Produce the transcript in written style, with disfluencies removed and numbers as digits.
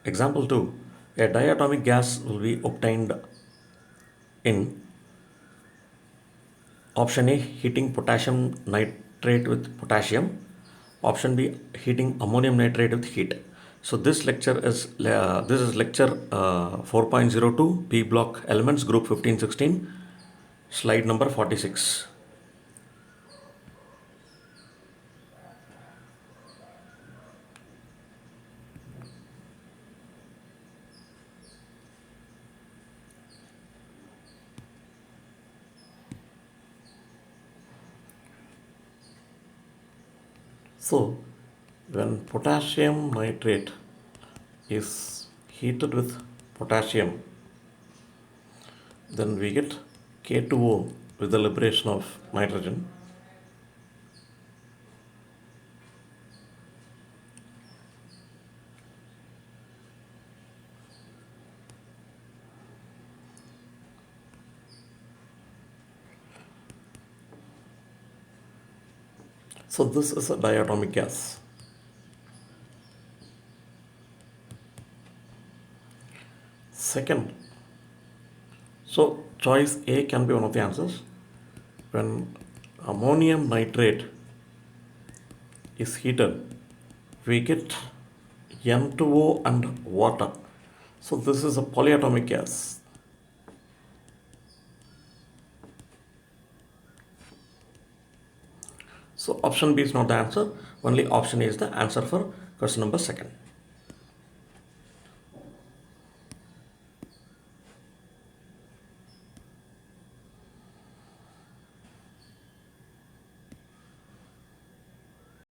Example 2. A diatomic gas will be obtained in option A, heating potassium nitrate with potassium. Option B, heating ammonium nitrate with heat. So this is lecture 4.02 P block elements group 1516, slide number 46. So when potassium nitrate is heated with potassium, then we get K2O with the liberation of nitrogen. So this is a diatomic gas. Second, so choice A can be one of the answers. When ammonium nitrate is heated, we get N2O and water. So this is a polyatomic gas. So option B is not the answer. Only option A is the answer for question number 2.